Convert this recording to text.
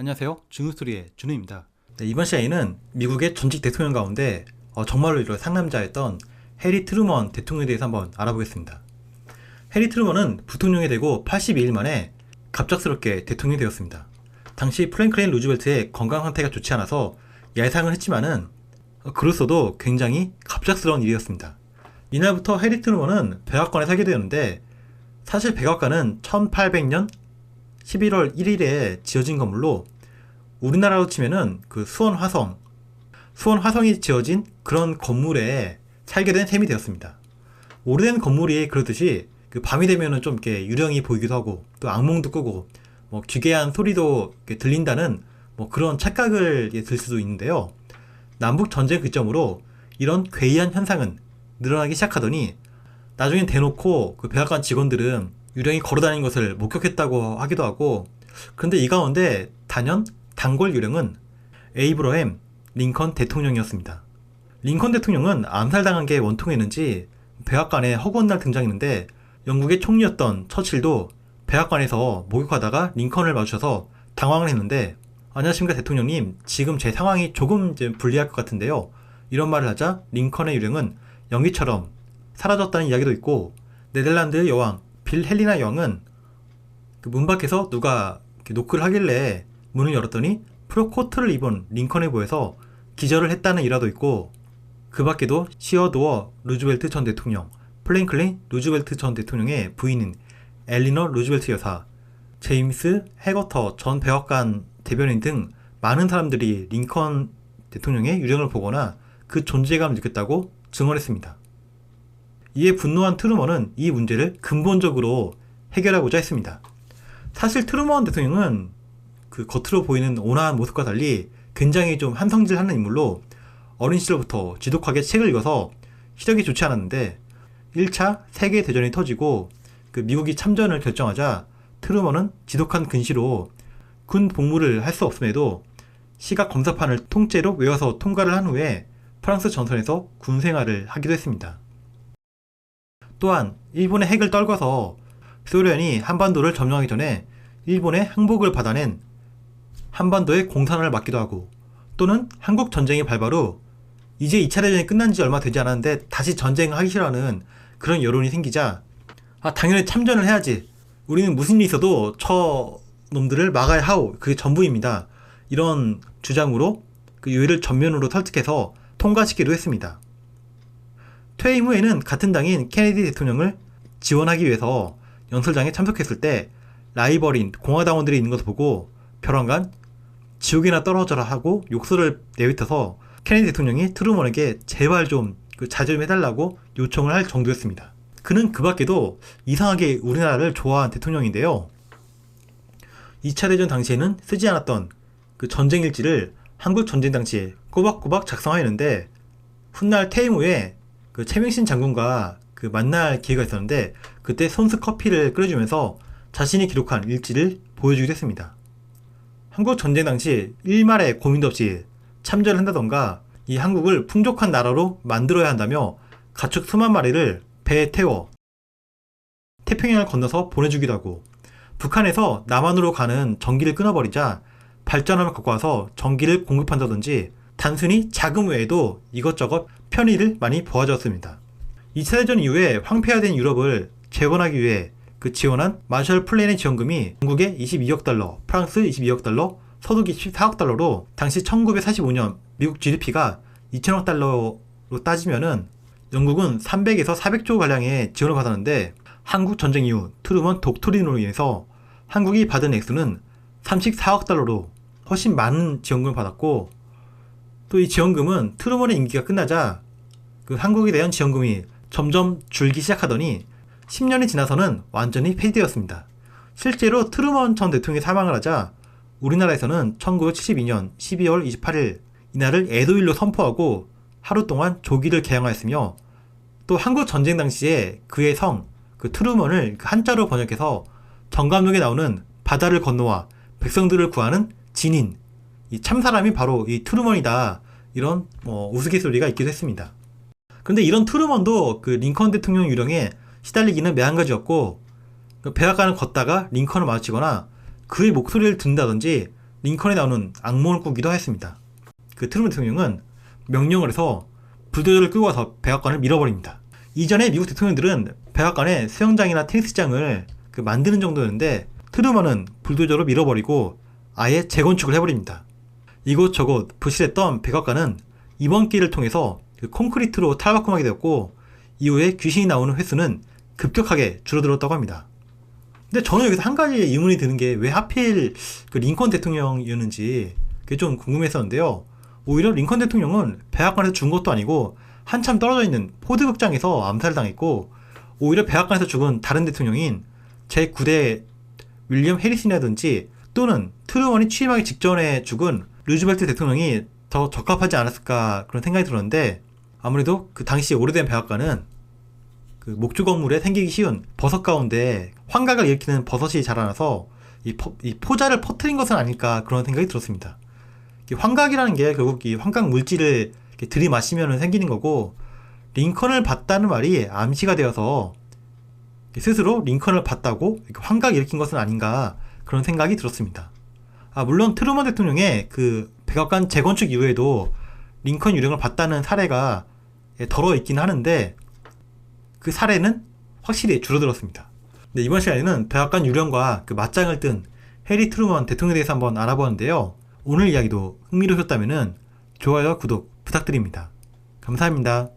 안녕하세요. 준우스토리의 준우입니다. 네, 이번 시간에는 미국의 전직 대통령 가운데 정말로 이런 상남자였던 해리 트루먼 대통령에 대해서 한번 알아보겠습니다. 해리 트루먼은 부통령이 되고 82일 만에 갑작스럽게 대통령이 되었습니다. 당시 프랭클린 루즈벨트의 건강 상태가 좋지 않아서 예상을 했지만은 그로서도 굉장히 갑작스러운 일이었습니다. 이날부터 해리 트루먼은 백악관에 살게 되었는데, 사실 백악관은 1800년 11월 1일에 지어진 건물로 우리나라로 치면은 그 수원화성이 지어진 그런 건물에 살게 된 셈이 되었습니다. 오래된 건물이 그렇듯이 그 밤이 되면은 좀 이렇게 유령이 보이기도 하고 또 악몽도 꾸고 뭐 기괴한 소리도 들린다는 뭐 그런 착각을 들 수도 있는데요. 남북 전쟁 기점으로 이런 괴이한 현상은 늘어나기 시작하더니 나중엔 대놓고 그 백악관 직원들은 유령이 걸어다니는 것을 목격했다고 하기도 하고, 그런데 이 가운데 단골 유령은 에이브러햄 링컨 대통령이었습니다. 링컨 대통령은 암살당한 게 원통했는지 백악관에 허구한 날 등장했는데, 영국의 총리였던 처칠도 백악관에서 목욕하다가 링컨을 마주쳐서 당황을 했는데, 안녕하십니까 대통령님, 지금 제 상황이 조금 불리할 것 같은데요, 이런 말을 하자 링컨의 유령은 연기처럼 사라졌다는 이야기도 있고, 네덜란드의 여왕 빌 헬리나 여왕은 그 문 밖에서 누가 노크를 하길래 문을 열었더니 프로코트를 입은 링컨에 보여서 기절을 했다는 일화도 있고, 그 밖에도 시어도어 루즈벨트 전 대통령, 프랭클린 루즈벨트 전 대통령의 부인인 엘리너 루즈벨트 여사, 제임스 해거터 전 백악관 대변인 등 많은 사람들이 링컨 대통령의 유령을 보거나 그 존재감을 느꼈다고 증언했습니다. 이에 분노한 트루먼은 이 문제를 근본적으로 해결하고자 했습니다. 사실 트루먼 대통령은 그 겉으로 보이는 온화한 모습과 달리 굉장히 좀 한성질하는 인물로, 어린 시절부터 지독하게 책을 읽어서 시력이 좋지 않았는데 1차 세계대전이 터지고 그 미국이 참전을 결정하자 트루먼은 지독한 근시로 군 복무를 할 수 없음에도 시각 검사판을 통째로 외워서 통과를 한 후에 프랑스 전선에서 군 생활을 하기도 했습니다. 또한 일본의 핵을 떨궈서 소련이 한반도를 점령하기 전에 일본의 항복을 받아낸 한반도의 공산화를 막기도 하고, 또는 한국 전쟁이 발발 후 이제 2차 대전이 끝난 지 얼마 되지 않았는데 다시 전쟁을 하기 싫어하는 그런 여론이 생기자, 당연히 참전을 해야지, 우리는 무슨 일이 있어도 저 놈들을 막아야 하오, 그게 전부입니다, 이런 주장으로 그 유해를 전면으로 설득해서 통과시키기도 했습니다. 퇴임 후에는 같은 당인 케네디 대통령을 지원하기 위해서 연설장에 참석했을 때 라이벌인 공화당원들이 있는 것을 보고 벼랑간 지옥이나 떨어져라 하고 욕설을 내뱉어서 케네디 대통령이 트루먼에게 제발 좀 자제 좀 해달라고 요청을 할 정도였습니다. 그는 그 밖에도 이상하게 우리나라를 좋아한 대통령인데요. 2차 대전 당시에는 쓰지 않았던 그 전쟁 일지를 한국 전쟁 당시에 꼬박꼬박 작성하였는데, 훗날 퇴임 후에 그 최명신 장군과 그 만날 기회가 있었는데 그때 손수 커피를 끓여주면서 자신이 기록한 일지를 보여주기도 했습니다. 한국 전쟁 당시 일말의 고민도 없이 참전을 한다던가 이 한국을 풍족한 나라로 만들어야 한다며 가축 수만 마리를 배에 태워 태평양을 건너서 보내주기도 하고, 북한에서 남한으로 가는 전기를 끊어버리자 발전함을 갖고 와서 전기를 공급한다든지 단순히 자금 외에도 이것저것 편의를 많이 보아주었습니다. 2차 대전 이후에 황폐화된 유럽을 재건하기 위해 그 지원한 마셜 플랜의 지원금이 영국의 22억 달러, 프랑스 22억 달러, 서독 24억 달러로 당시 1945년 미국 GDP가 2천억 달러로 따지면은 영국은 300에서 400조 가량의 지원을 받았는데, 한국 전쟁 이후 트루먼 독트린으로 인해서 한국이 받은 액수는 34억 달러로 훨씬 많은 지원금을 받았고, 또 이 지원금은 트루먼의 임기가 끝나자 그 한국에 대한 지원금이 점점 줄기 시작하더니 10년이 지나서는 완전히 폐지되었습니다. 실제로 트루먼 전 대통령이 사망을 하자 우리나라에서는 1972년 12월 28일 이날을 애도일로 선포하고 하루 동안 조기를 개항하였으며, 또 한국 전쟁 당시에 그의 성 그 트루먼을 한자로 번역해서 정감독에 나오는 바다를 건너와 백성들을 구하는 진인, 이 참사람이 바로 이 트루먼이다, 이런 우스갯소리가 있기도 했습니다. 근데 이런 트루먼도 그 링컨 대통령 유령에 시달리기는 매한가지였고, 그 백악관을 걷다가 링컨을 마주치거나 그의 목소리를 듣는다든지 링컨에 나오는 악몽을 꾸기도 하였습니다. 그 트루먼 대통령은 명령을 해서 불도저를 끌고 와서 백악관을 밀어버립니다. 이전에 미국 대통령들은 백악관에 수영장이나 테니스장을 만드는 정도였는데 트루먼은 불도저로 밀어버리고 아예 재건축을 해버립니다. 이곳저곳 부실했던 백악관은 이번 기회를 통해서 콘크리트로 탈바꿈하게 되었고 이후에 귀신이 나오는 횟수는 급격하게 줄어들었다고 합니다. 근데 저는 여기서 한 가지 의문이 드는 게 왜 하필 링컨 대통령이었는지 그게 좀 궁금했었는데요. 오히려 링컨 대통령은 백악관에서 죽은 것도 아니고 한참 떨어져 있는 포드 극장에서 암살당했고 오히려 백악관에서 죽은 다른 대통령인 제9대 윌리엄 해리슨이라든지 또는 트루먼이 취임하기 직전에 죽은 루즈벨트 대통령이 더 적합하지 않았을까 그런 생각이 들었는데 아무래도 그 당시 오래된 백악관은 목조 건물에 생기기 쉬운 버섯 가운데 환각을 일으키는 버섯이 자라나서 이 포자를 퍼뜨린 것은 아닐까 그런 생각이 들었습니다. 환각이라는 게 결국 이 환각 물질을 들이마시면 생기는 거고 링컨을 봤다는 말이 암시가 되어서 스스로 링컨을 봤다고 환각 일으킨 것은 아닌가 그런 생각이 들었습니다. 물론 트루먼 대통령의 백악관 재건축 이후에도 링컨 유령을 봤다는 사례가 덜어 있긴 하는데 그 사례는 확실히 줄어들었습니다. 네, 이번 시간에는 백악관 유령과 맞짱을 뜬 해리 트루먼 대통령에 대해서 한번 알아보았는데요. 오늘 이야기도 흥미로우셨다면 좋아요와 구독 부탁드립니다. 감사합니다.